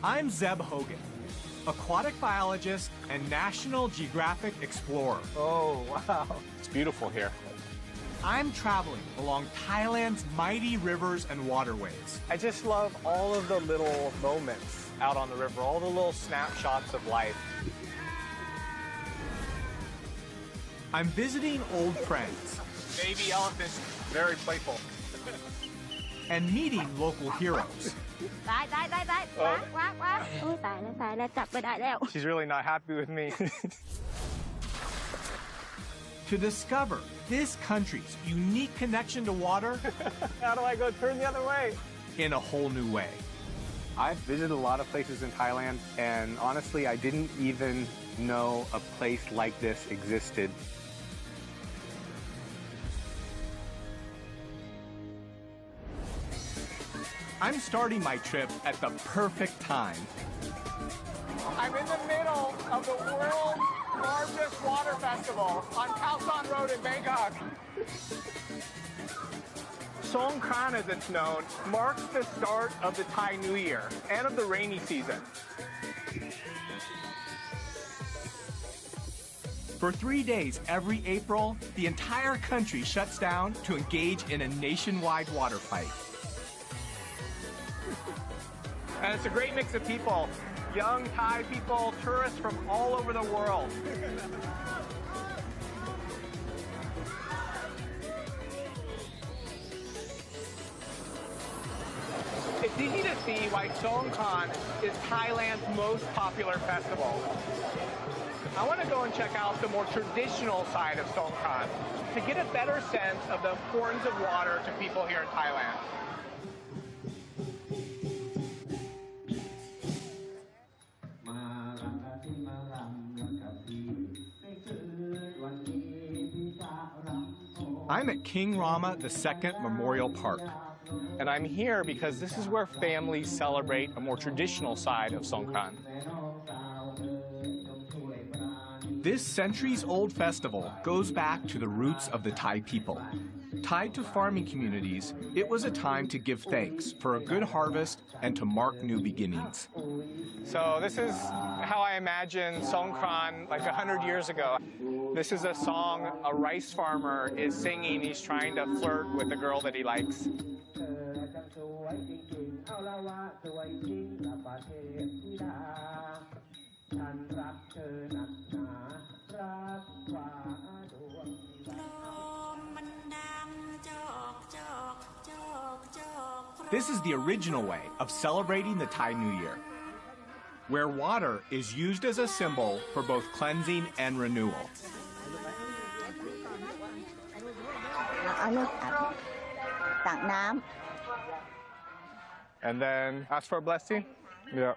I'm Zeb Hogan, aquatic biologist and National Geographic explorer. Oh, wow. It's beautiful here. I'm traveling along Thailand's mighty rivers and waterways. I just love all of the little moments out on the river, all the little snapshots of life. I'm visiting old friends. Baby elephants, very playful. And meeting local heroes. She's really not happy with me. To discover this country's unique connection to water. How do I go turn the other way? In a whole new way. I've visited a lot of places in Thailand, and honestly, I didn't even know a place like this existed. I'm starting my trip at the perfect time. I'm in the middle of the world's largest water festival on Khao San Road in Bangkok. Songkran, as it's known, marks the start of the Thai New Year and of the rainy season. For 3 days every April, the entire country shuts down to engage in a nationwide water fight. And it's a great mix of people. Young Thai people, tourists from all over the world. It's easy to see why Songkran is Thailand's most popular festival. I want to go and check out the more traditional side of Songkran to get a better sense of the importance of water to people here in Thailand. I'm at King Rama II Memorial Park. And I'm here because this is where families celebrate a more traditional side of Songkran. This centuries-old festival goes back to the roots of the Thai people. Tied to farming communities, it was a time to give thanks for a good harvest and to mark new beginnings. So this is how I imagine Songkran like 100 years ago. This is a song a rice farmer is singing. He's trying to flirt with a girl that he likes. This is the original way of celebrating the Thai New Year, where water is used as a symbol for both cleansing and renewal. And then ask for a blessing? Yeah.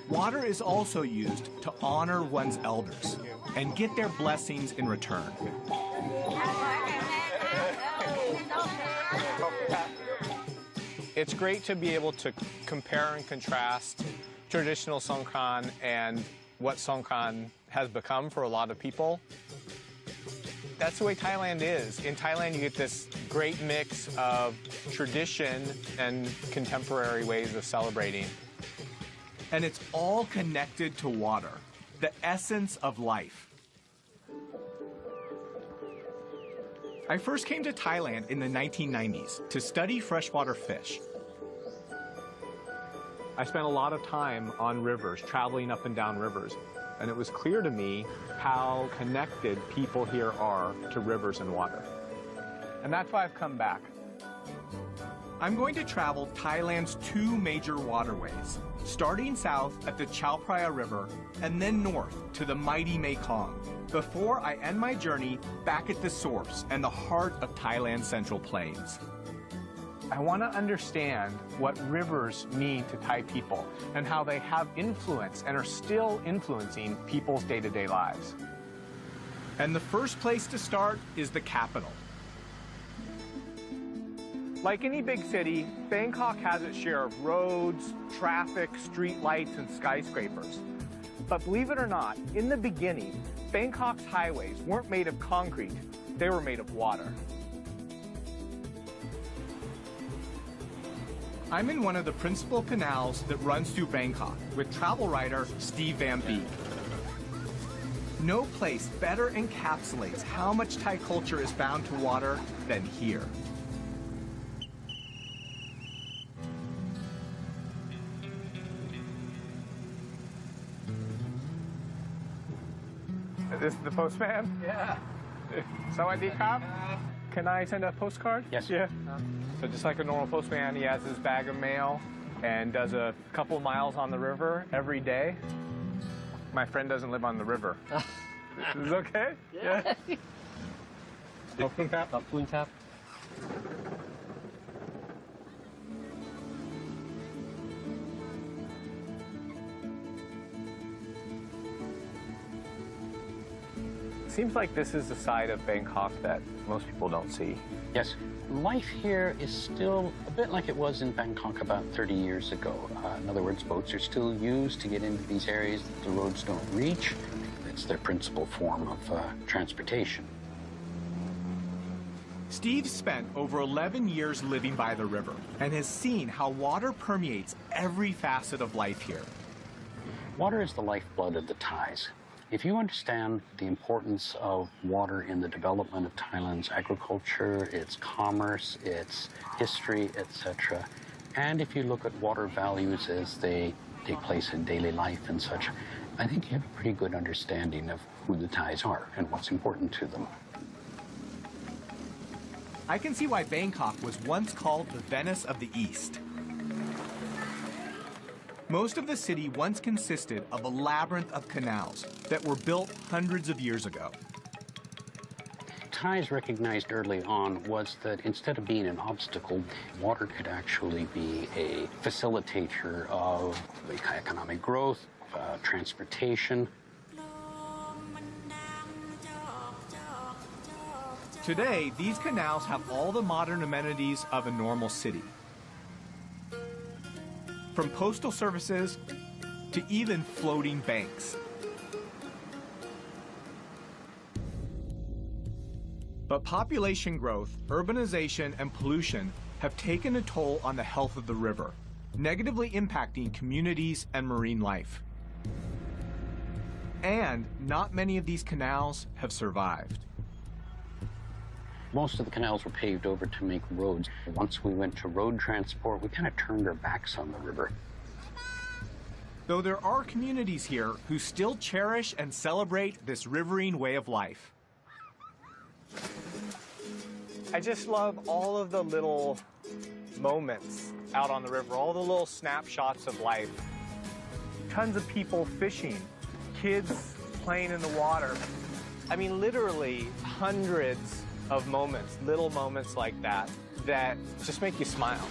Water is also used to honor one's elders and get their blessings in return. It's great to be able to compare and contrast traditional Songkran and what Songkran has become for a lot of people. That's the way Thailand is. In Thailand, you get this great mix of tradition and contemporary ways of celebrating. And it's all connected to water, the essence of life. I first came to Thailand in the 1990s to study freshwater fish. I spent a lot of time on rivers, traveling up and down rivers, and it was clear to me how connected people here are to rivers and water. And that's why I've come back. I'm going to travel Thailand's two major waterways, starting south at the Chao Phraya River and then north to the mighty Mekong, before I end my journey back at the source and the heart of Thailand's Central Plains. I want to understand what rivers mean to Thai people and how they have influence and are still influencing people's day-to-day lives. And the first place to start is the capital. Like any big city, Bangkok has its share of roads, traffic, street lights, and skyscrapers. But believe it or not, in the beginning, Bangkok's highways weren't made of concrete, they were made of water. I'm in one of the principal canals that runs through Bangkok with travel writer Steve Van Beek. No place better encapsulates how much Thai culture is bound to water than here. This is the postman? Yeah. Sawadee krap. Can I send a postcard? Yes. Yeah. So just like a normal postman, he has his bag of mail and does a couple miles on the river every day. My friend doesn't live on the river. Is it okay? Yeah. ขอบคุณครับ ขอบคุณครับ Seems like this is the side of Bangkok that most people don't see. Yes, life here is still a bit like it was in Bangkok about 30 years ago. In other words, boats are still used to get into these areas that the roads don't reach. It's their principal form of transportation. Steve spent over 11 years living by the river and has seen how water permeates every facet of life here. Water is the lifeblood of the Thais. If you understand the importance of water in the development of Thailand's agriculture, its commerce, its history, etc., and if you look at water values as they take place in daily life and such, I think you have a pretty good understanding of who the Thais are and what's important to them. I can see why Bangkok was once called the Venice of the East. Most of the city once consisted of a labyrinth of canals that were built hundreds of years ago. Thais recognized early on was that instead of being an obstacle, water could actually be a facilitator of economic growth, transportation. Today, these canals have all the modern amenities of a normal city. From postal services to even floating banks. But population growth, urbanization, and pollution have taken a toll on the health of the river, negatively impacting communities and marine life. And not many of these canals have survived. Most of the canals were paved over to make roads. Once we went to road transport, we kind of turned our backs on the river. Though there are communities here who still cherish and celebrate this riverine way of life. I just love all of the little moments out on the river, all the little snapshots of life. Tons of people fishing, kids playing in the water. I mean, literally hundreds of moments, little moments like that, that just make you smile.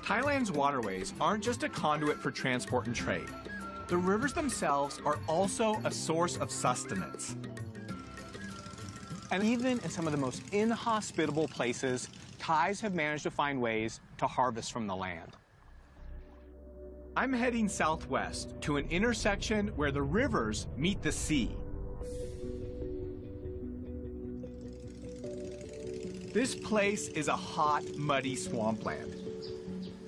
Thailand's waterways aren't just a conduit for transport and trade. The rivers themselves are also a source of sustenance. And even in some of the most inhospitable places, Thais have managed to find ways to harvest from the land. I'm heading southwest to an intersection where the rivers meet the sea. This place is a hot, muddy swampland.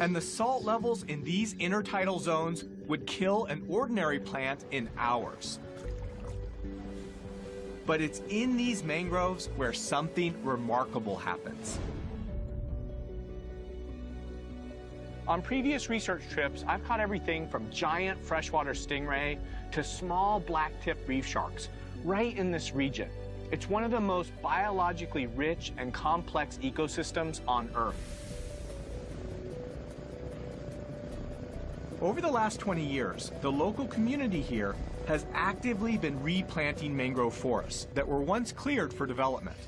And the salt levels in these intertidal zones would kill an ordinary plant in hours. But it's in these mangroves where something remarkable happens. On previous research trips, I've caught everything from giant freshwater stingray to small black-tipped reef sharks right in this region. It's one of the most biologically rich and complex ecosystems on Earth. Over the last 20 years, the local community here has actively been replanting mangrove forests that were once cleared for development.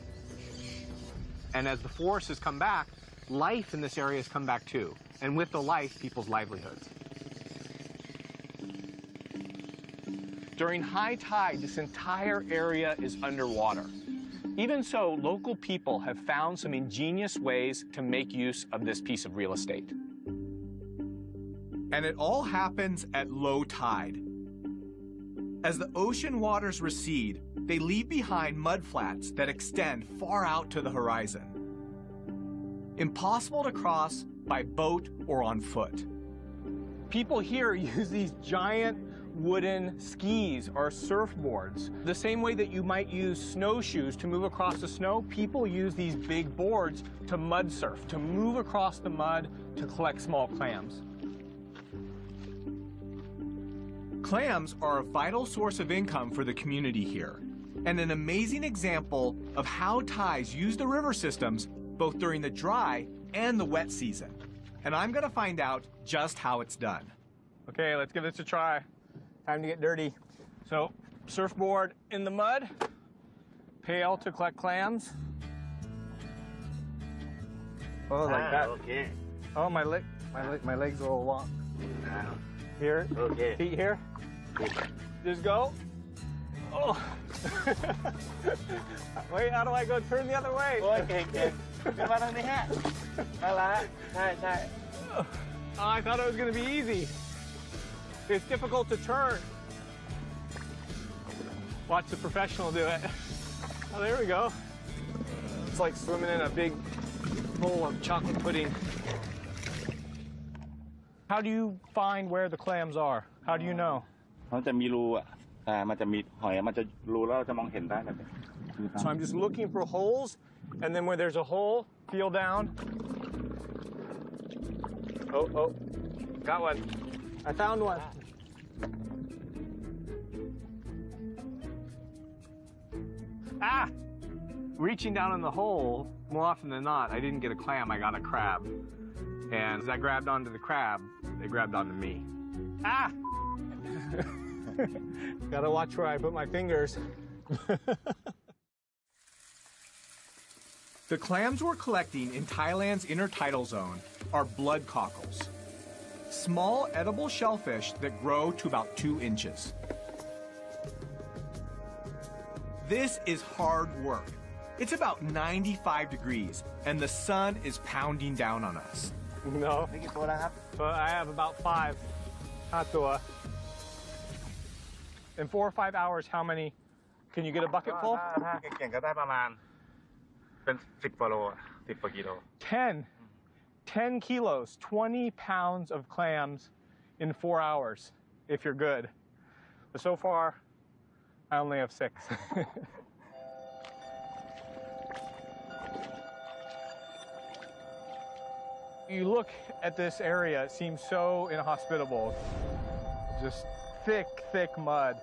And as the forest has come back, life in this area has come back too. And with the life, people's livelihoods. During high tide, this entire area is underwater. Even so, local people have found some ingenious ways to make use of this piece of real estate. And it all happens at low tide. As the ocean waters recede, they leave behind mudflats that extend far out to the horizon. Impossible to cross by boat or on foot. People here use these giant wooden skis or surfboards. The same way that you might use snowshoes to move across the snow, people use these big boards to mud surf, to move across the mud to collect small clams. Clams are a vital source of income for the community here, and an amazing example of how Thais use the river systems both during the dry and the wet season. And I'm gonna find out just how it's done. Okay, let's give this a try. Time to get dirty. So, surfboard in the mud, pail to collect clams. Oh, like that. Okay. Oh, my legs go along. Here, Okay. feet here. Just go. Oh. Wait, how do I go turn the other way? โอ้ยเก่งเก่งขึ้นมาทางนี้ฮะนั่นแหละใช่ใช่ Oh, I thought it was going to be easy. It's difficult to turn. Watch the professional do it. Oh, there we go. It's like swimming in a big bowl of chocolate pudding. How do you find where the clams are? How do you know? มันจะมีรูอ่ะมันจะมีหอยมันจะรูแล้วเราจะมองเห็นได้แบบนี้ So I'm just looking for holes, and then where there's a hole, feel down. Oh, got one. I found one. Ah! Reaching down in the hole, more often than not, I didn't get a clam, I got a crab. And as I grabbed onto the crab, they grabbed onto me. Ah! Gotta watch where I put my fingers. The clams we're collecting in Thailand's intertidal zone are blood cockles, small edible shellfish that grow to about 2 inches. This is hard work. It's about 95 degrees, and the sun is pounding down on us. No, นี่กี่ตัวแล้วครับ but I have about 5. Hatua. In 4 or 5 hours, how many? Can you get a bucket full? ถ้าเก่งๆก็ได้ประมาณเป็น10กว่าโล10กว่ากิโล 10 kilos, 20 pounds of clams in 4 hours, if you're good. But so far, I only have 6. You look at this area, it seems so inhospitable. Just thick, thick mud.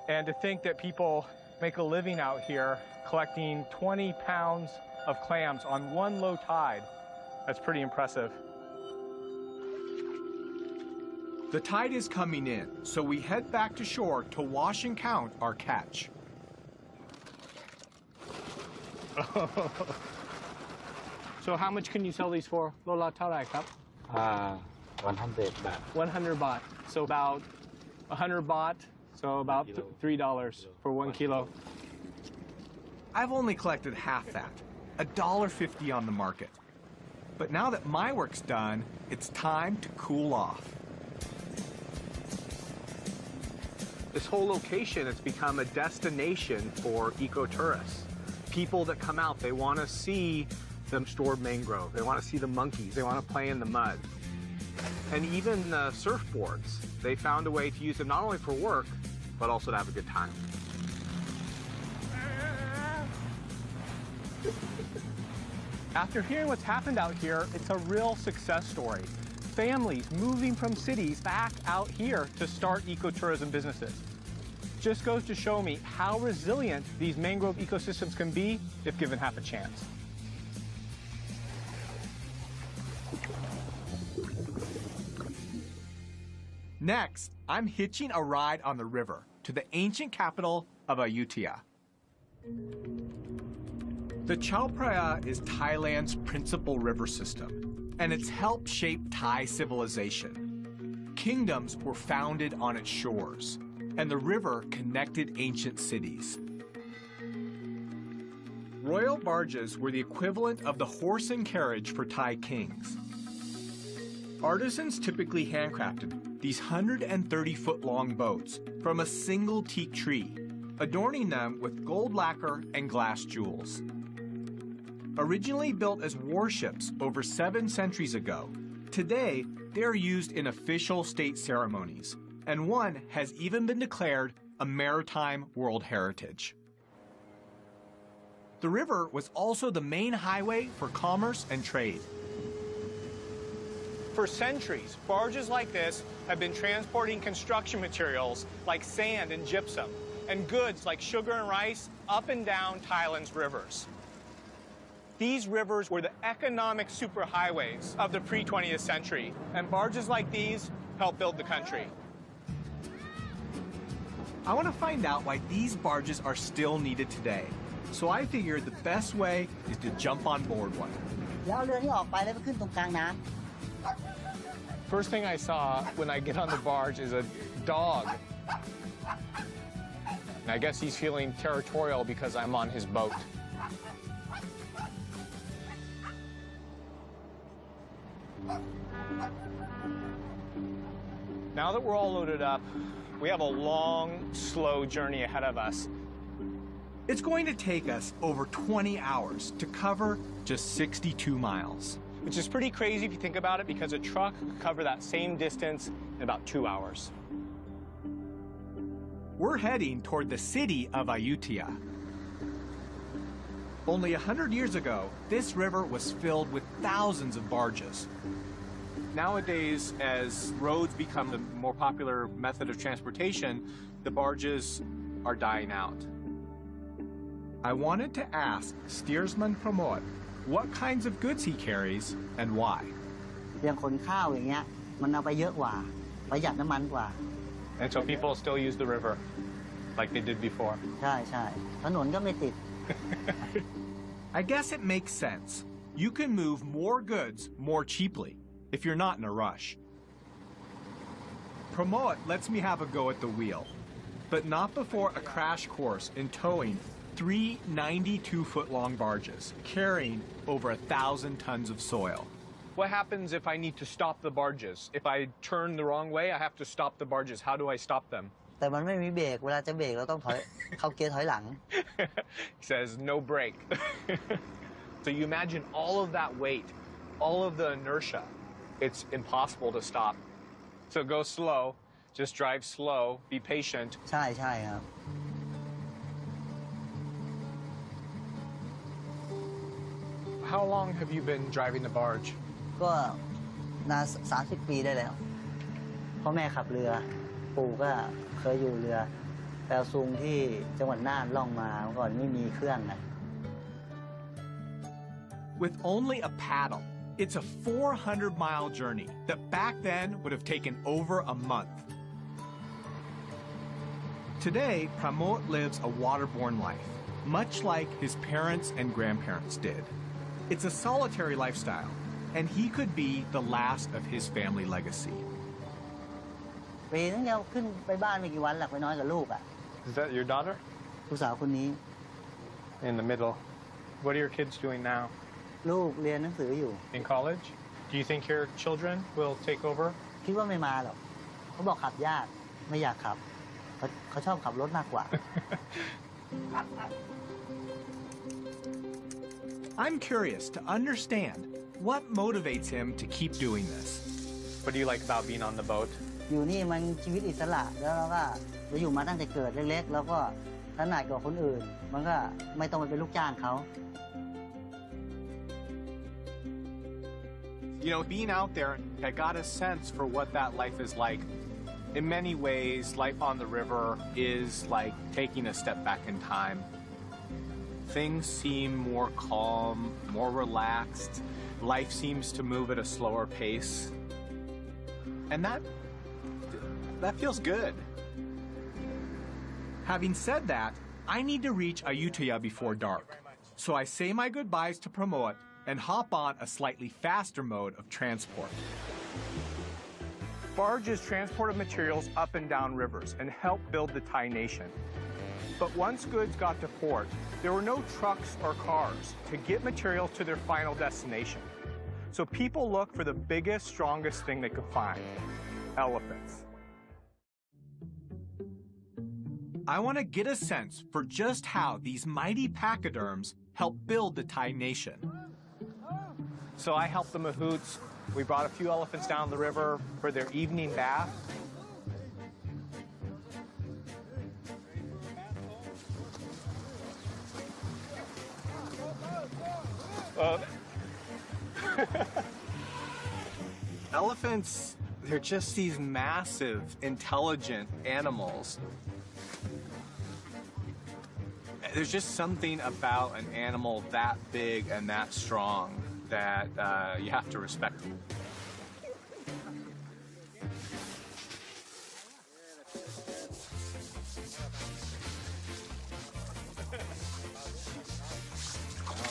And to think that people make a living out here collecting 20 pounds of clams on one low tide, that's pretty impressive. The tide is coming in, so we head back to shore to wash and count our catch. So how much can you sell these for? Lola tarai kap? 100 baht. 100 baht. So about 100 baht, so about $3 for 1 kilo. I've only collected half that, $1.50 on the market. But now that my work's done, it's time to cool off. This whole location has become a destination for ecotourists. People that come out, they want to see the stored mangrove. They want to see the monkeys. They want to play in the mud. And even the surfboards, they found a way to use them not only for work, but also to have a good time. After hearing what's happened out here, it's a real success story. Families moving from cities back out here to start ecotourism businesses. Just goes to show me how resilient these mangrove ecosystems can be if given half a chance. Next, I'm hitching a ride on the river to the ancient capital of Ayutthaya. The Chao Phraya is Thailand's principal river system, and it's helped shape Thai civilization. Kingdoms were founded on its shores, and the river connected ancient cities. Royal barges were the equivalent of the horse and carriage for Thai kings. Artisans typically handcrafted these 130-foot-long boats from a single teak tree, adorning them with gold lacquer and glass jewels. Originally built as warships over 7 centuries ago, today they are used in official state ceremonies, and one has even been declared a maritime World Heritage. The river was also the main highway for commerce and trade. For centuries, barges like this have been transporting construction materials like sand and gypsum, and goods like sugar and rice up and down Thailand's rivers. These rivers were the economic superhighways of the pre-20th century, and barges like these helped build the country. I want to find out why these barges are still needed today. So I figured the best way is to jump on board one. แล้วเอาเรือนี้ออกไปแล้วไปขึ้นตรงกลางน้ำ First thing I saw when I get on the barge is a dog. And I guess he's feeling territorial because I'm on his boat. Now that we're all loaded up, we have a long, slow journey ahead of us. It's going to take us over 20 hours to cover just 62 miles. Which is pretty crazy if you think about it, because a truck could cover that same distance in about 2 hours. We're heading toward the city of Ayutthaya. Only 100 years ago, this river was filled with thousands of barges. Nowadays, as roads become the more popular method of transportation, the barges are dying out. I wanted to ask steersman Pramod what kinds of goods he carries and why. อย่างขนข้าวอย่างเงี้ยมันเอาไปเยอะกว่าประหยัดน้ำมันกว่า And so people still use the river like they did before. ใช่ใช่ถนนก็ไม่ติด I guess it makes sense. You can move more goods more cheaply if you're not in a rush. Pramod lets me have a go at the wheel, but not before a crash course in towing 3 92-foot-long barges carrying over 1,000 tons of soil. What happens if I need to stop the barges? If I turn the wrong way, I have to stop the barges. How do I stop them? แต่มันไม่มีเบรกเวลาจะเบรกเราต้องถอย เข้าเกียร์ถอยหลัง He says no brake. So you imagine all of that weight, all of the inertia. It's impossible to stop. So go slow, just drive slow, be patient. ใช่ใช่ครับ How long have you been driving the barge? ก็นาน30 ปีได้แล้วพ่อแม่ขับเรือปู่ก็เคยอยู่เรือแปลซุงที่จังหวัดน่านล่องมาเมื่อก่อนไม่มีเครื่องนะ With only a paddle, it's a 400-mile journey that back then would have taken over a month. Today, Pramod lives a waterborne life, much like his parents and grandparents did. It's a solitary lifestyle, and he could be the last of his family legacy. ปีนึงเดียวขึ้นไปบ้านไม่กี่วันหลักไปน้อยกับลูกอ่ะ Is that your daughter? ลูกสาวคนนี้ In the middle. What are your kids doing now? ลูกเรียนหนังสืออยู่ In college? Do you think your children will take over? คิดว่าไม่มาหรอกเขาบอกขับยากไม่อยากขับเขาชอบขับรถมากกว่า I'm curious to understand what motivates him to keep doing this. What do you like about being on the boat? อยู่นี่มันชีวิตอิสระแล้วเราก็เราอยู่มาตั้งแต่เกิดเล็กๆแล้วก็ถนัดกว่าคนอื่นมันก็ไม่ต้องไปเป็นลูกจ้างเขา You know, being out there, I got a sense for what that life is like. In many ways, life on the river is like taking a step back in time. Things seem more calm, more relaxed. Life seems to move at a slower pace. And that feels good. Having said that, I need to reach Ayutthaya before dark. So I say my goodbyes to Pramod and hop on a slightly faster mode of transport. Barges transported materials up and down rivers and helped build the Thai nation. But once goods got to port, there were no trucks or cars to get materials to their final destination. So people looked for the biggest, strongest thing they could find, elephants. I want to get a sense for just how these mighty pachyderms helped build the Thai nation. So I helped the mahouts. We brought a few elephants down the river for their evening bath. Elephants, they're just these massive, intelligent animals. There's just something about an animal that big and that strong that you have to respect them.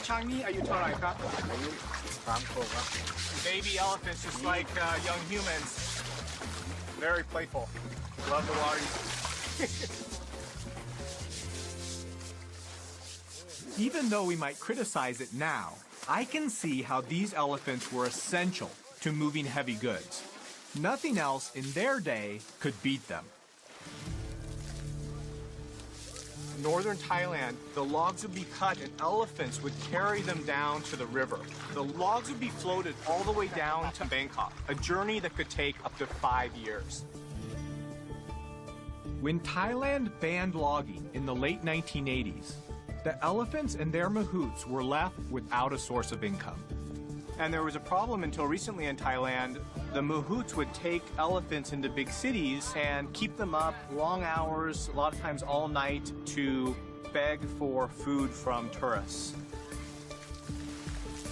Changi, are you Torai? Baby elephants, just like young humans. Very playful. Love the water. Even though we might criticize it now, I can see how these elephants were essential to moving heavy goods. Nothing else in their day could beat them. Northern Thailand, the logs would be cut and elephants would carry them down to the river. The logs would be floated all the way down to Bangkok, a journey that could take up to 5 years. When Thailand banned logging in the late 1980s, the elephants and their mahouts were left without a source of income. And there was a problem until recently in Thailand. The mahouts would take elephants into big cities and keep them up long hours, a lot of times all night, to beg for food from tourists.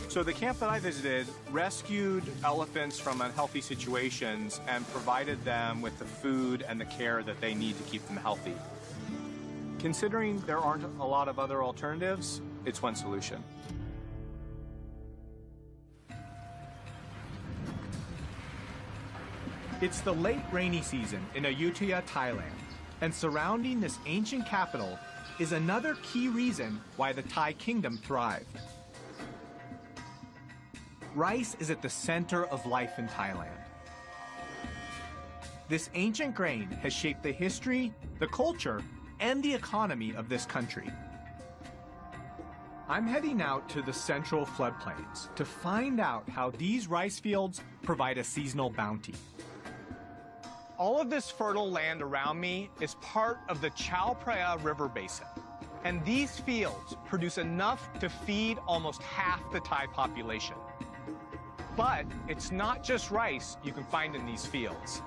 So the camp that I visited rescued elephants from unhealthy situations and provided them with the food and the care that they need to keep them healthy. Considering there aren't a lot of other alternatives, it's one solution. It's the late rainy season in Ayutthaya, Thailand, and surrounding this ancient capital is another key reason why the Thai kingdom thrived. Rice is at the center of life in Thailand. This ancient grain has shaped the history, the culture, and the economy of this country. I'm heading out to the central floodplains to find out how these rice fields provide a seasonal bounty. All of this fertile land around me is part of the Chao Phraya River Basin. And these fields produce enough to feed almost half the Thai population. But it's not just rice you can find in these fields.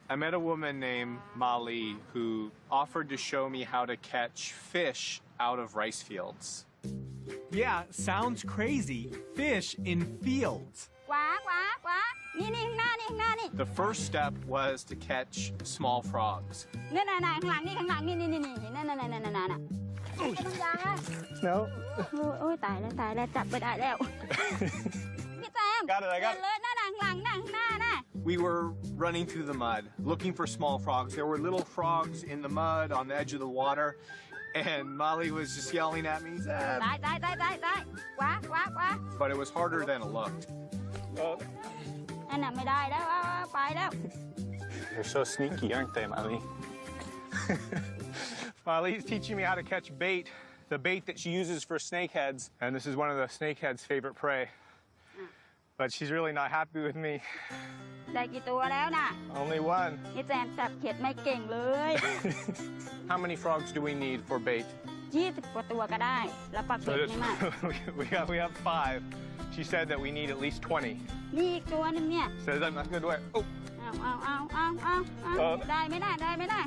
I met a woman named Mali who offered to show me how to catch fish out of rice fields. Yeah, sounds crazy. Fish in fields. The first step was to catch small frogs. No. Got it, I got it. We were running through the mud, looking for small frogs. There were little frogs in the mud on the edge of the water, and Molly was just yelling at me, "Zeb." But it was harder than it looked. They're so sneaky, aren't they, Molly? Molly's teaching me how to catch bait, the bait that she uses for snakeheads, and this is one of the snakeheads' favorite prey. But she's really not happy with me. ได้กี่ตัวแล้วน่ะ Only one. นี่แจมจับเขียดไม่เก่งเลย How many frogs do we need for bait? 20 กว่าตัวก็ได้ แล้วปักเบ็ดไม่มาก we have 5. She said that we need at least 20. นี่อีกตัวนึงเนี่ย Says that not good way. Oh. เอาได้ไม่ได้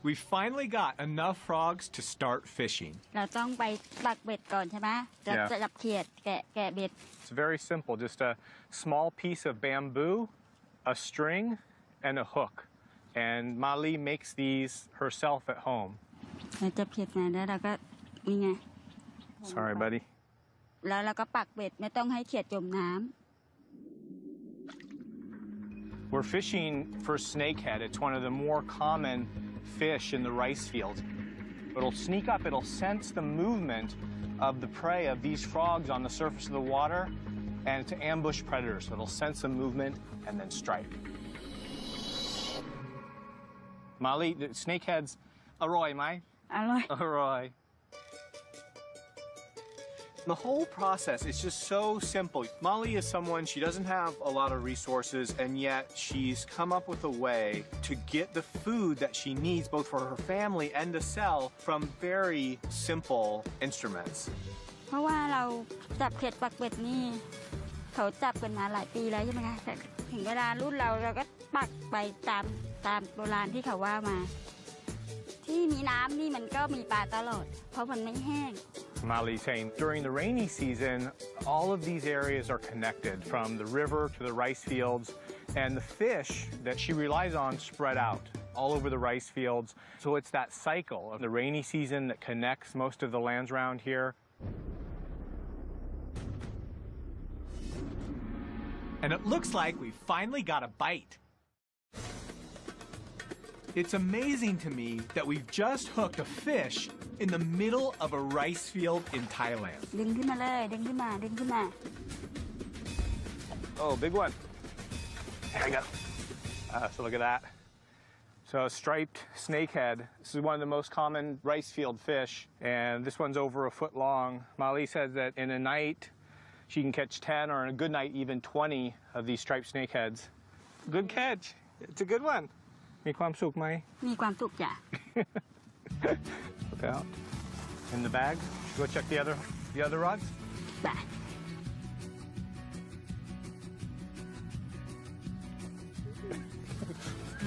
We finally got enough frogs to start fishing. เราต้องไปปักเบ็ดก่อนใช่ไหมจะ Yeah. จับเขียดแกะเบ็ด It's very simple. Just a small piece of bamboo, a string, and a hook. And Mali makes these herself at home. เราจับเขียดมาแล้วเราก็นี่ไง Sorry, buddy. แล้วเราก็ปักเบ็ดไม่ต้องให้เขียดจมน้ We're fishing for snakehead. It's one of the more common fish in the rice fields. It'll sneak up, it'll sense the movement of the prey of these frogs on the surface of the water, and to ambush predators. So it'll sense the movement and then strike. Molly, the snakeheads, aroy, mai? อร่อย Aroy. The whole process is just so simple. Molly is someone, she doesn't have a lot of resources, and yet she's come up with a way to get the food that she needs, both for her family and to sell, from very simple instruments. เพราะว่าเราจับเผ็ดปักเบ็ดนี่เขาจับกันมาหลายปีแล้วใช่ไหมคะแต่ถึงเวลารุ่นเราก็ปักไปตามโบราณที่เขาว่ามา ที่มีน้ำนี่มันก็มีปลาตลอด เพราะมันไม่แห้ง Molly saying during the rainy season, all of these areas are connected from the river to the rice fields, and the fish that she relies on spread out all over the rice fields. So it's that cycle of the rainy season that connects most of the lands around here. And it looks like we finally got a bite. It's amazing to me that we've just hooked a fish in the middle of a rice field in Thailand. ดึงขึ้นมาเลยดึงขึ้นมาดึงขึ้นมา Oh, big one. There we go. So look at that. So a striped snakehead. This is one of the most common rice field fish, and this one's over a foot long. Molly says that in a night, she can catch 10, or in a good night, even 20 of these striped snakeheads. Good catch. It's a good one. มีความสุขไหม มีความสุขจ้ะ Look out. In the bag. Go check the other rods. ไป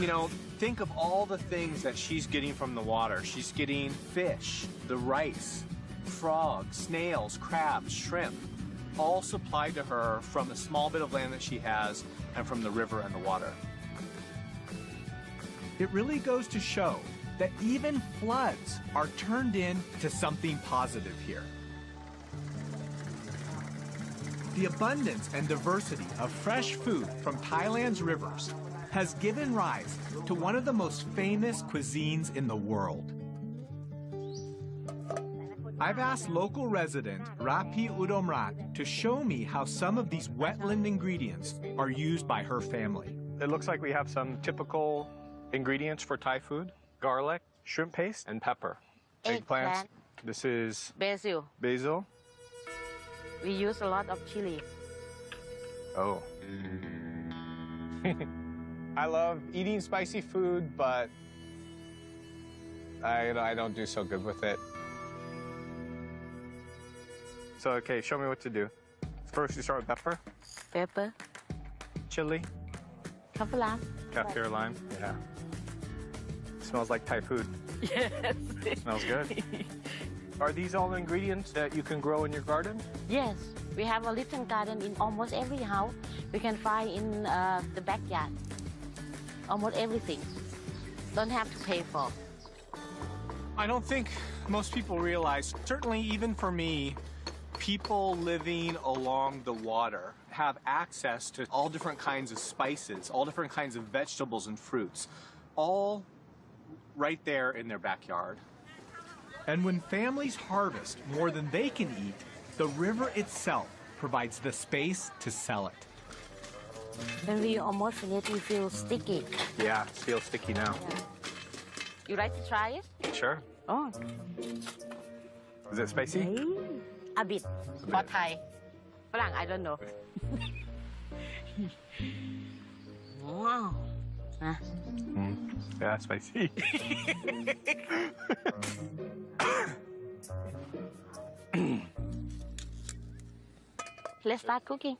You know, think of all the things that she's getting from the water. She's getting fish, the rice, frogs, snails, crabs, shrimp, all supplied to her from the small bit of land that she has and from the river and the water. It really goes to show that even floods are turned into something positive here. The abundance and diversity of fresh food from Thailand's rivers has given rise to one of the most famous cuisines in the world. I've asked local resident Rapi Udomrat to show me how some of these wetland ingredients are used by her family. It looks like we have some typical ingredients for Thai food: garlic, shrimp paste, and pepper. Eggplant. This is Basil. basil. We use a lot of chili. Oh. I love eating spicy food, but I don't do so good with it. So, okay, show me what to do. First, you start with pepper, Pepper. chili, Kaffir lime. kaffir lime. Yeah. Smells like Thai food. Yes. Smells good. Are these all ingredients that you can grow in your garden? Yes. We have a little garden in almost every house. We can find in the backyard. Almost everything. Don't have to pay for. I don't think most people realize, certainly even for me, people living along the water have access to all different kinds of spices, all different kinds of vegetables and fruits, all right there in their backyard. And when families harvest more than they can eat, the river itself provides the space to sell it. When we almost finish, we feel sticky. Yeah, it feels sticky now. You like to try it? Sure. Oh. Is it spicy? A bit. For Thai.ฝรั่ง, I don't know. Wow. Yeah, spicy. Let's start cooking.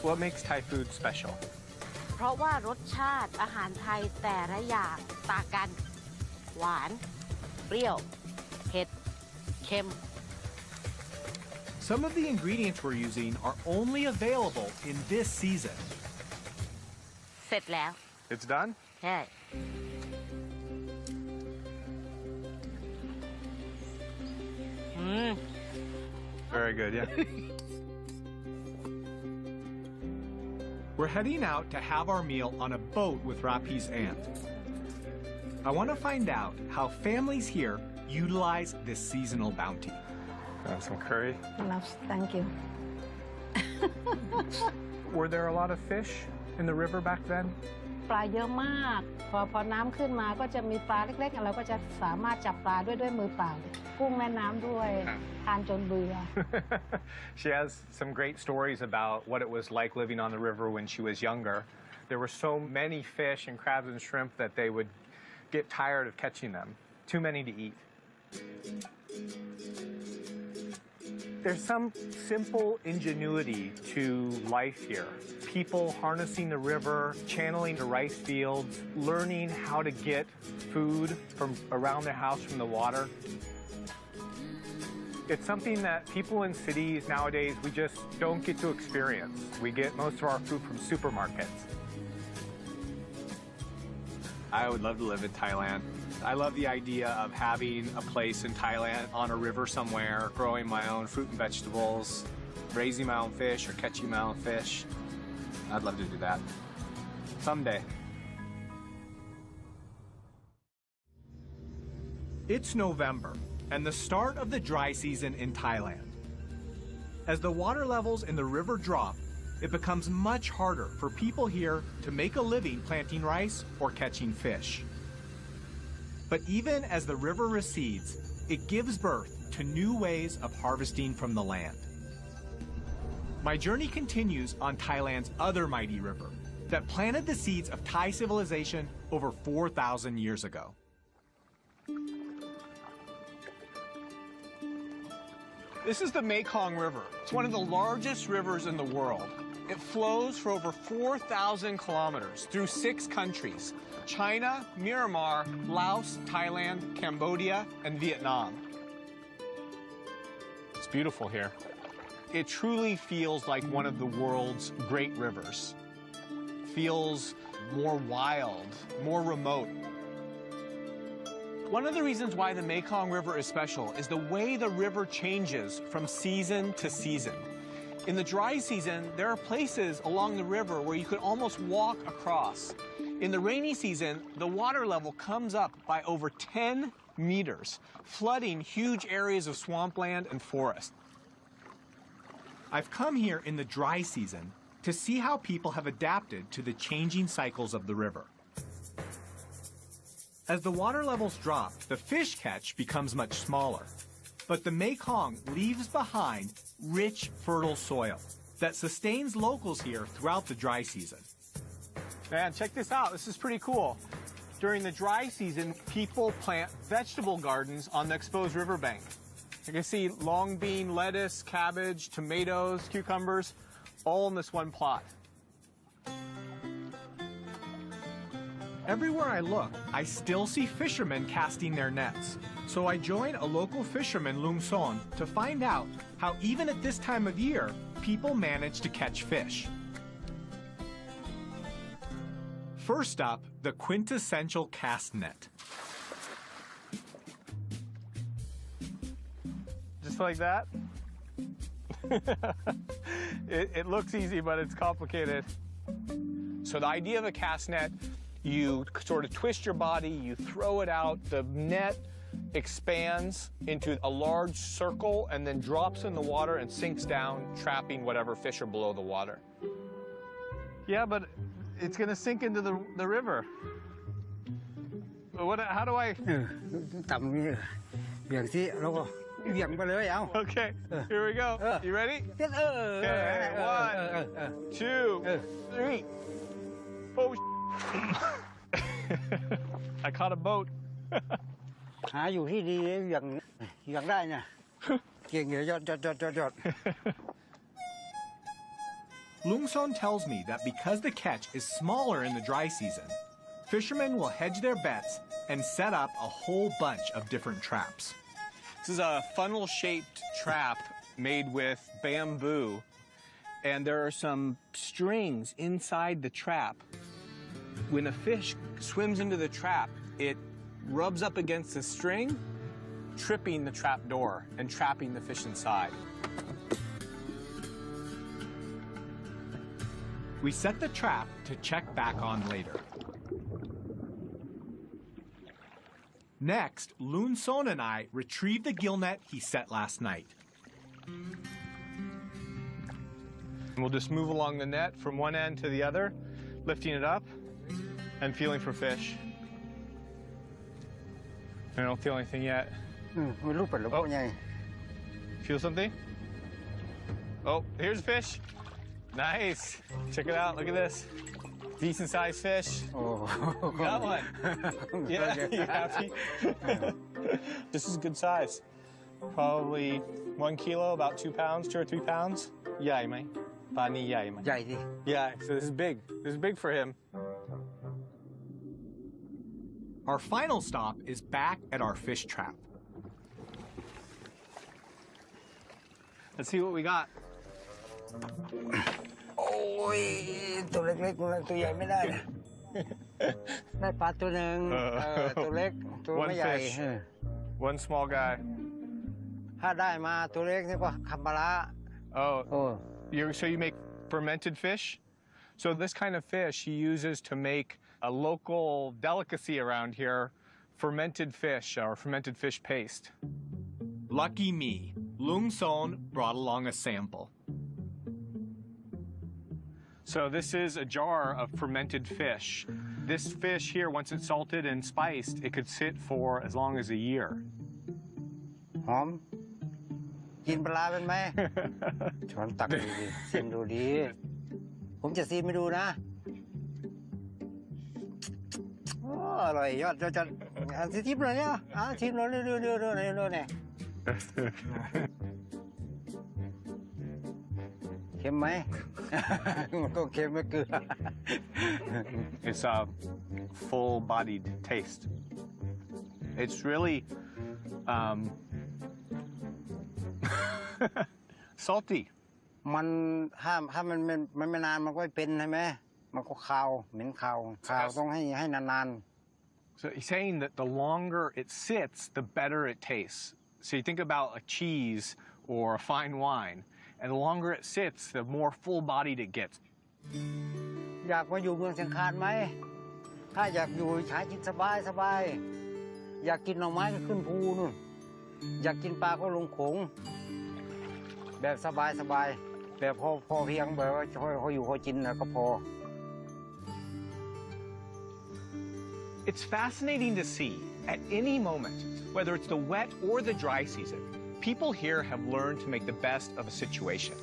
What makes Thai food special? เพราะว่ารสชาติอาหารไทยแต่ละอย่างต่างกัน หวาน เปรี้ยว เผ็ด เค็ม Some of the ingredients we're using are only available in this season. เสร็จแล้ว It's done? ใช่ Very good, yeah. We're heading out to have our meal on a boat with Rapi's aunt. I want to find out how families here utilize this seasonal bounty. Have some curry. Thank you. Were there a lot of fish in the river back then? ปลาเยอะมากพอน้ำขึ้นมาก็จะมีปลาเล็กๆเราก็จะสามารถจับปลาด้วยมือเปล่ากุ้งแม่น้ำด้วยทานจนเบื่อ She has some great stories about what it was like living on the river when she was younger. There were so many fish and crabs and shrimp that they would get tired of catching them. Too many to eat. There's some simple ingenuity to life here. People harnessing the river, channeling the rice fields, learning how to get food from around their house from the water. It's something that people in cities nowadays, we just don't get to experience. We get most of our food from supermarkets. I would love to live in Thailand. I love the idea of having a place in Thailand on a river somewhere, growing my own fruit and vegetables, raising my own fish or catching my own fish. I'd love to do that someday. It's November and the start of the dry season in Thailand. As the water levels in the river drop, it becomes much harder for people here to make a living planting rice or catching fish. But even as the river recedes, it gives birth to new ways of harvesting from the land. My journey continues on Thailand's other mighty river that planted the seeds of Thai civilization over 4,000 years ago. This is the Mekong River. It's one of the largest rivers in the world. It flows for over 4,000 kilometers through 6 countries: China, Myanmar, Laos, Thailand, Cambodia, and Vietnam. It's beautiful here. It truly feels like one of the world's great rivers. Feels more wild, more remote. One of the reasons why the Mekong River is special is the way the river changes from season to season. In the dry season, there are places along the river where you could almost walk across. In the rainy season, the water level comes up by over 10 meters, flooding huge areas of swampland and forest. I've come here in the dry season to see how people have adapted to the changing cycles of the river. As the water levels drop, the fish catch becomes much smaller. But the Mekong leaves behind rich, fertile soil that sustains locals here throughout the dry season. Man, check this out. This is pretty cool. During the dry season, people plant vegetable gardens on the exposed riverbank. You can see long bean, lettuce, cabbage, tomatoes, cucumbers, all in this one plot. Everywhere I look, I still see fishermen casting their nets. So I join a local fisherman, Lung Son, to find out how even at this time of year, people manage to catch fish. First up, the quintessential cast net. Just like that? It looks easy, but it's complicated. So the idea of a cast net, you sort of twist your body, you throw it out, the net expands into a large circle and then drops in the water and sinks down, trapping whatever fish are below the water. Yeah, but it's going to sink into the river. How do I... Okay, here we go. You ready? Okay, 1, 2, 3. Oh, I caught a boat. หาอยู่ที่ดีอย่างได้เนี่ยเก่งเลยยอด Lung Son tells me that because the catch is smaller in the dry season, fishermen will hedge their bets and set up a whole bunch of different traps. This is a funnel-shaped trap made with bamboo, and there are some strings inside the trap. When a fish swims into the trap, it rubs up against the string, tripping the trap door and trapping the fish inside. We set the trap to check back on later. Next, Loon Son and I retrieve the gill net he set last night. We'll just move along the net from one end to the other, lifting it up and feeling for fish. I don't feel anything yet. Feel something? Oh, here's a fish. Nice. Check it out. Look at this. Decent sized fish. Oh. Got one. Yeah, you happy? This is good size. Probably 1 kilo, about 2 pounds, 2 or 3 pounds. Yai mai. Ba ni yai mai. Yeah, so this is big. This is big for him. Our final stop is back at our fish trap. Let's see what we got. โอ้ยตัวเล็กๆตัวใหญ่ไม่ได้นะได้ปลาตัวหนึ่งตัวเล็กตัวไม่ใหญ่ One fish. One small guy. ถ้าได้มาตัวเล็กนี่ก็คัมบาระ Oh, so you make fermented fish? So this kind of fish he uses to make a local delicacy around here, fermented fish or fermented fish paste. Lucky me, Loon Son brought along a sample. So this is a jar of fermented fish. This fish here, once it's salted and spiced, it could sit for as long as a year. หอมกินปลาเป็นไหม ช้อนตักดูดิชิมดูดีผมจะชิมไปดูนะโอ้อร่อยยอดจะชิมเลยเนี่ยชิมเลยเร็วๆเนี่ยเค็มไหม มันก็เค็มไม่เกลือ It's a full-bodied taste. It's really salty. มันถ้ามันไม่นานมันก็ไม่เป็นใช่ไหมมันก็คาวเหม็นคาวต้องให้นาน So he's saying that the longer it sits, the better it tastes. So you think about a cheese or a fine wine, and the longer it sits, the more full-bodied it gets. ๆอยากมาอยู่เมืองเชียงคานไหมถ้าอยากอยู่ใช้กินสบายอยากกินหน่อไม้ก็ขึ้นภูนู่นอยากกินปลาก็ลงโขงแบบสบายแบบพอเพียงแบบว่าเขาอยู่เขากินแล้วก็พอ It's fascinating to see, at any moment, whether it's the wet or the dry season, people here have learned to make the best of a situation.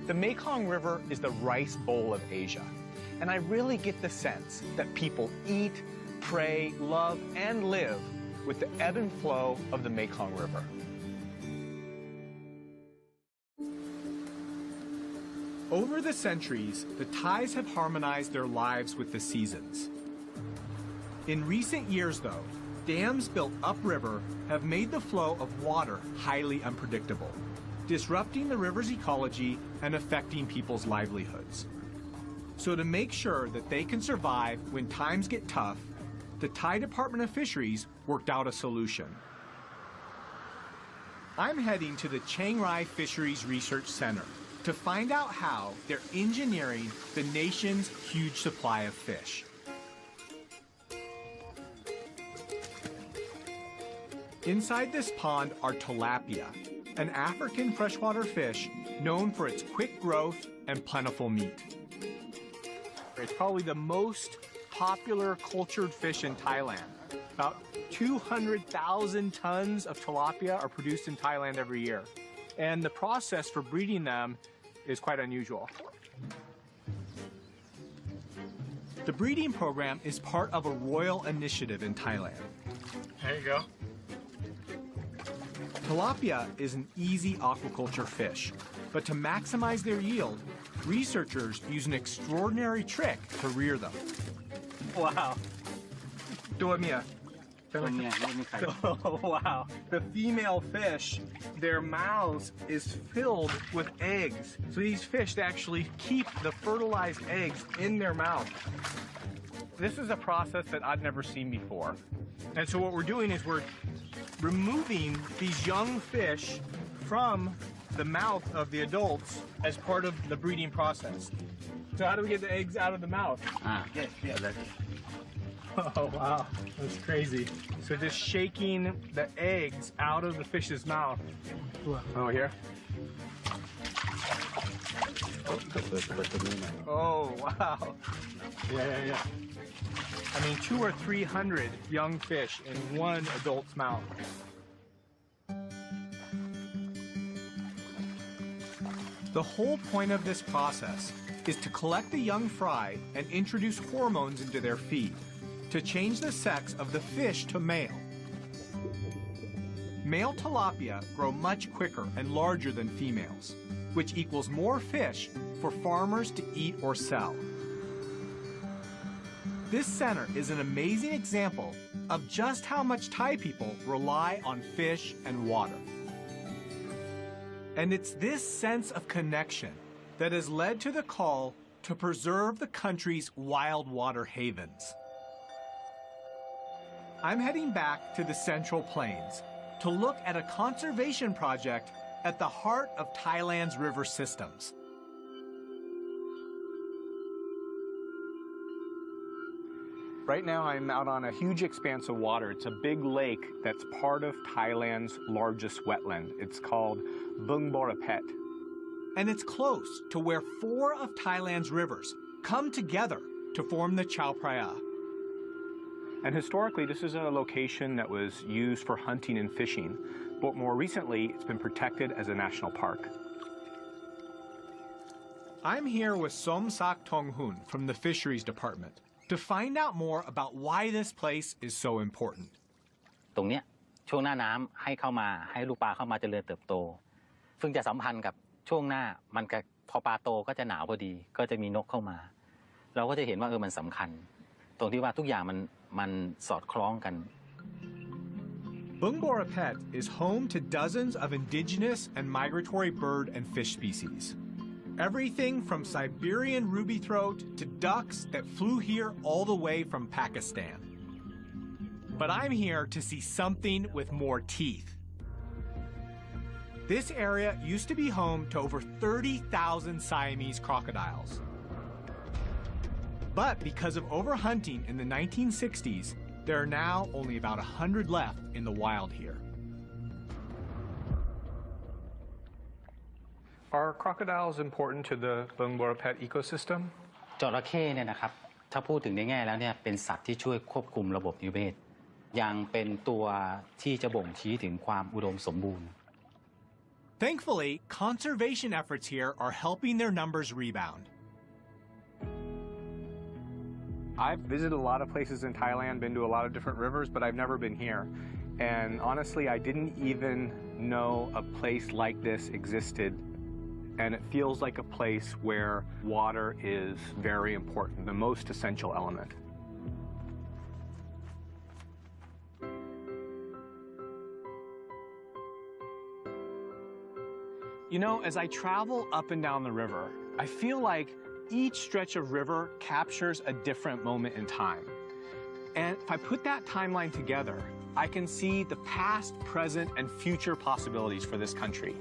The Mekong River is the rice bowl of Asia, and I really get the sense that people eat, pray, love, and live with the ebb and flow of the Mekong River. Over the centuries, the Thais have harmonized their lives with the seasons. In recent years, though, dams built upriver have made the flow of water highly unpredictable, disrupting the river's ecology and affecting people's livelihoods. So to make sure that they can survive when times get tough, the Thai Department of Fisheries worked out a solution. I'm heading to the Chiang Rai Fisheries Research Center to find out how they're engineering the nation's huge supply of fish. Inside this pond are tilapia, an African freshwater fish known for its quick growth and plentiful meat. It's probably the most popular cultured fish in Thailand. About 200,000 tons of tilapia are produced in Thailand every year. And the process for breeding them is quite unusual. The breeding program is part of a royal initiative in Thailand. There you go. Tilapia is an easy aquaculture fish, but to maximize their yield, researchers use an extraordinary trick to rear them. Wow. Dormia. Oh, wow. The female fish, their mouths is filled with eggs. So these fish actually keep the fertilized eggs in their mouth. This is a process that I've never seen before. And so what we're doing is we're removing these young fish from the mouth of the adults as part of the breeding process. So how do we get the eggs out of the mouth? Oh, wow. That's crazy. So just shaking the eggs out of the fish's mouth. Oh, here? Oh, wow. Yeah. I mean, 200 or 300 young fish in one adult's mouth. The whole point of this process is to collect the young fry and introduce hormones into their feed to change the sex of the fish to male. Male tilapia grow much quicker and larger than females, which equals more fish for farmers to eat or sell. This center is an amazing example of just how much Thai people rely on fish and water. And it's this sense of connection that has led to the call to preserve the country's wild water havens. I'm heading back to the Central Plains to look at a conservation project at the heart of Thailand's river systems. Right now I'm out on a huge expanse of water. It's a big lake that's part of Thailand's largest wetland. It's called Bung Borapet. And it's close to where 4 of Thailand's rivers come together to form the Chao Phraya. And historically, this is a location that was used for hunting and fishing, but more recently, it's been protected as a national park. I'm here with Som Sak Tong Hun from the Fisheries Department to find out more about why this place is so important. ตรงเนี้ยช่วงหน้าน้ำให้เข้ามาให้ลูกปลาเข้ามาเจริญเติบโตซึ่งจะสัมพันธ์กับช่วงหน้ามันก็พอปลาโตก็จะหนาวพอดีก็จะมีนกเข้ามาเราก็จะเห็นว่ามันสำคัญตรงที่ว่าทุกอย่างมันสอดคล้องกัน Bung Borapet is home to dozens of indigenous and migratory bird and fish species. Everything from Siberian ruby throat to ducks that flew here all the way from Pakistan. But I'm here to see something with more teeth. This area used to be home to over 30,000 Siamese crocodiles. But because of overhunting in the 1960s, there are now only about 100 left in the wild here. Are crocodiles important to the Bung Borapet ecosystem? จระเข้เนี่ยนะครับถ้าพูดถึงในแง่แล้วเนี่ยเป็นสัตว์ที่ช่วยควบคุมระบบนิเวศยังเป็นตัวที่จะบ่งชี้ถึงความอุดมสมบูรณ์ Thankfully, conservation efforts here are helping their numbers rebound. I've visited a lot of places in Thailand, been to a lot of different rivers, but I've never been here. And honestly, I didn't even know a place like this existed. And it feels like a place where water is very important, the most essential element. You know, as I travel up and down the river, I feel like each stretch of river captures a different moment in time. And if I put that timeline together, I can see the past, present, and future possibilities for this country.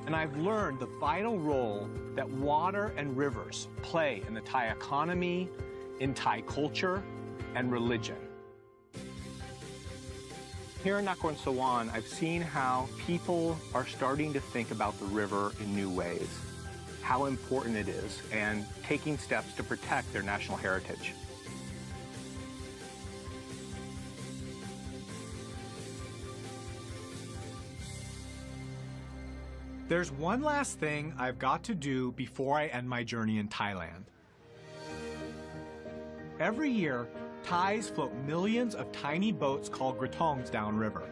And I've learned the vital role that water and rivers play in the Thai economy, in Thai culture, and religion. Here in Nakhon Sawan, I've seen how people are starting to think about the river in new ways, how important it is, and taking steps to protect their national heritage. There's one last thing I've got to do before I end my journey in Thailand. Every year, Thais float millions of tiny boats called gratongs downriver.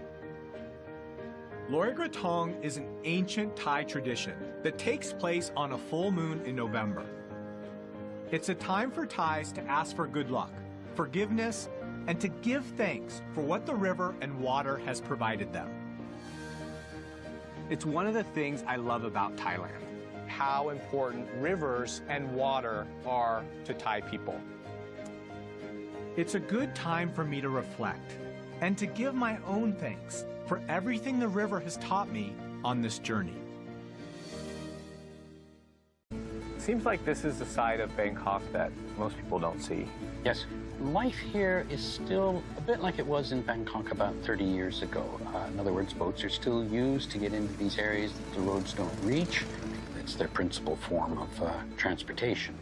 Loi Gratong is an ancient Thai tradition that takes place on a full moon in November. It's a time for Thais to ask for good luck, forgiveness, and to give thanks for what the river and water has provided them. It's one of the things I love about Thailand, how important rivers and water are to Thai people. It's a good time for me to reflect and to give my own thanks for everything the river has taught me on this journey. seems like this is the side of Bangkok that most people don't see. Yes, life here is still a bit like it was in Bangkok about 30 years ago. In other words, boats are still used to get into these areas that the roads don't reach. It's their principal form of transportation.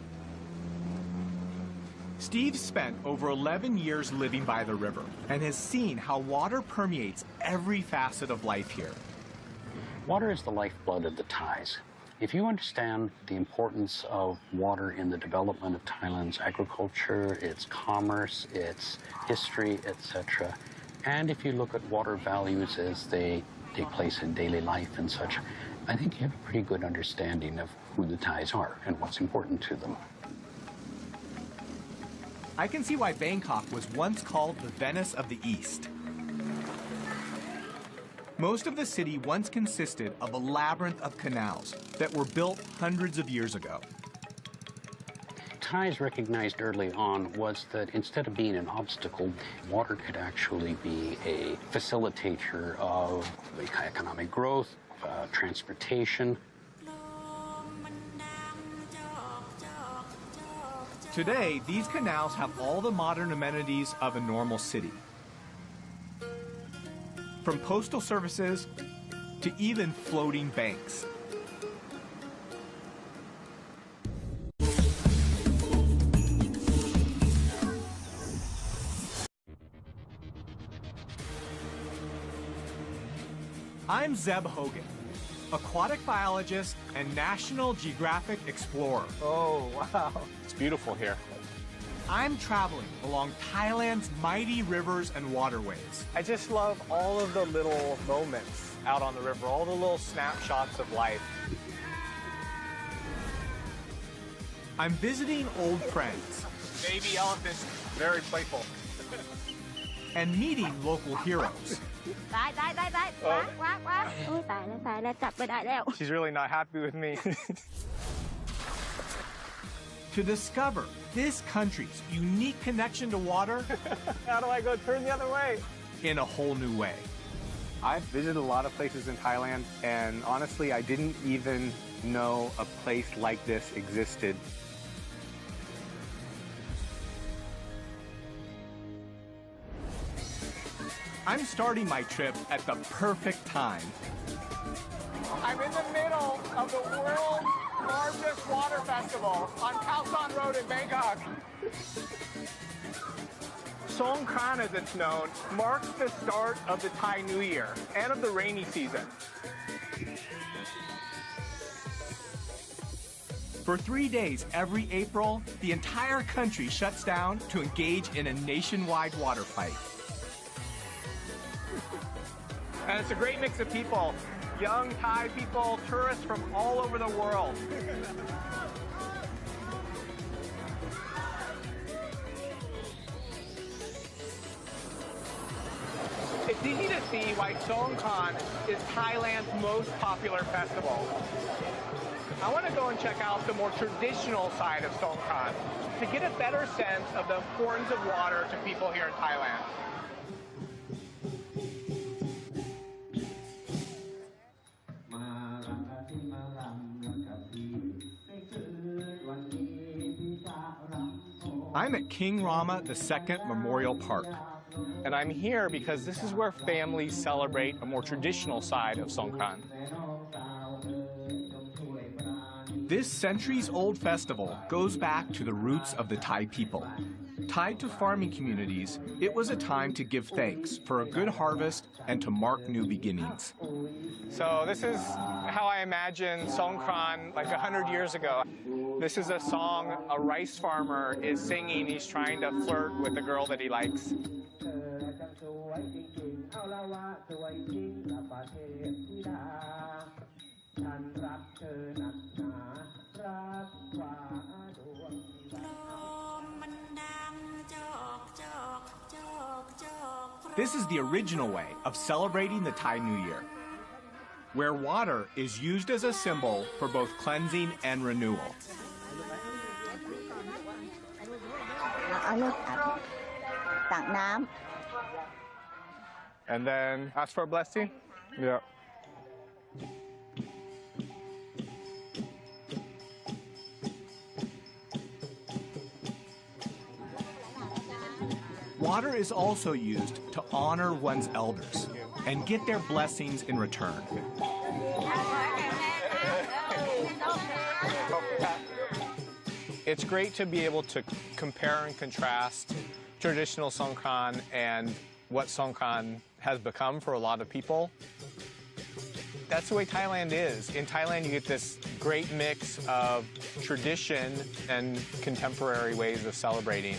Steve spent over 11 years living by the river and has seen how water permeates every facet of life here. Water is the lifeblood of the Thais. If you understand the importance of water in the development of Thailand's agriculture, its commerce, its history, etc., and if you look at water values as they take place in daily life and such, I think you have a pretty good understanding of who the Thais are and what's important to them. I can see why Bangkok was once called the Venice of the East. Most of the city once consisted of a labyrinth of canals that were built hundreds of years ago. Thais recognized early on was that instead of being an obstacle, water could actually be a facilitator of economic growth, transportation. Today, these canals have all the modern amenities of a normal city. From postal services to even floating banks. I'm Zeb Hogan, aquatic biologist and National Geographic explorer. Oh, wow. It's beautiful here. I'm traveling along Thailand's mighty rivers and waterways. I just love all of the little moments out on the river, all the little snapshots of life. I'm visiting old friends. Baby elephants, very playful. And meeting local heroes. She's really not happy with me. To discover this country's unique connection to water. How do I go turn the other way? In a whole new way. I've visited a lot of places in Thailand, and honestly, I didn't even know a place like this existed. I'm starting my trip at the perfect time. I'm in the middle of the world's largest water festival on Khao San Road in Bangkok. Songkran, as it's known, marks the start of the Thai New Year and of the rainy season. For 3 days every April, the entire country shuts down to engage in a nationwide water fight. And it's a great mix of people. Young Thai people, tourists from all over the world. It's easy to see why Songkran is Thailand's most popular festival. I want to go and check out the more traditional side of Songkran to get a better sense of the importance of water to people here in Thailand. I'm at King Rama II Memorial Park. And I'm here because this is where families celebrate a more traditional side of Songkran. This centuries-old festival goes back to the roots of the Thai people. Tied to farming communities, it was a time to give thanks for a good harvest and to mark new beginnings. So this is how I imagine Songkran like 100 years ago. This is a song a rice farmer is singing. He's trying to flirt with a girl that he likes. This is the original way of celebrating the Thai New Year, where water is used as a symbol for both cleansing and renewal. And then ask for a blessing? Yeah. water is also used to honor one's elders and get their blessings in return. It's great to be able to compare and contrast traditional Songkran and what Songkran has become for a lot of people. That's the way Thailand is. In Thailand, you get this great mix of tradition and contemporary ways of celebrating.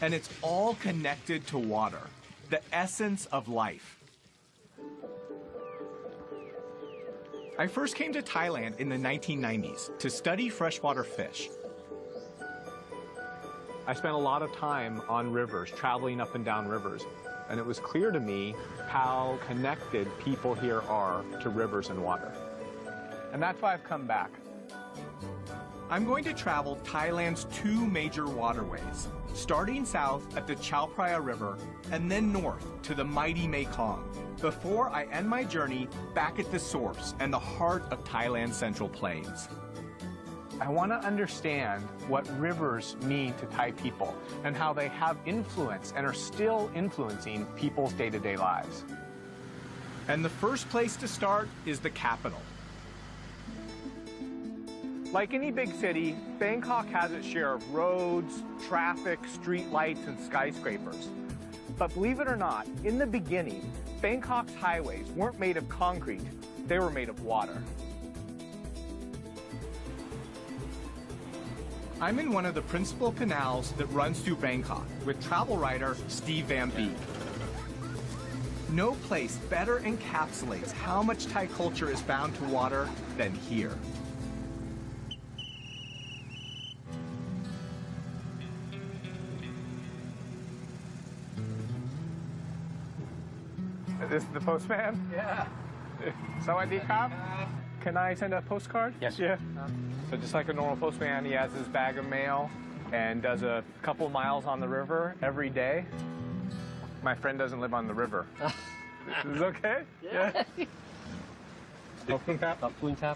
And it's all connected to water, the essence of life. I first came to Thailand in the 1990s to study freshwater fish. I spent a lot of time on rivers, traveling up and down rivers, and it was clear to me how connected people here are to rivers and water. And that's why I've come back. I'm going to travel Thailand's two major waterways, starting south at the Chao Phraya River and then north to the mighty Mekong, before I end my journey back at the source and the heart of Thailand's Central Plains. I want to understand what rivers mean to Thai people and how they have influence and are still influencing people's day-to-day lives. And the first place to start is the capital. Like any big city, Bangkok has its share of roads, traffic, street lights, and skyscrapers. But believe it or not, in the beginning, Bangkok's highways weren't made of concrete, they were made of water. I'm in one of the principal canals that runs through Bangkok with travel writer Steve Van Beek. No place better encapsulates how much Thai culture is bound to water than here. This is the postman? Yeah. Sawadee krap. Can I send a postcard? Yes. Yeah. So just like a normal postman, he has his bag of mail and does a couple miles on the river every day. My friend doesn't live on the river. Is this okay? Yeah. ขอบคุณครับ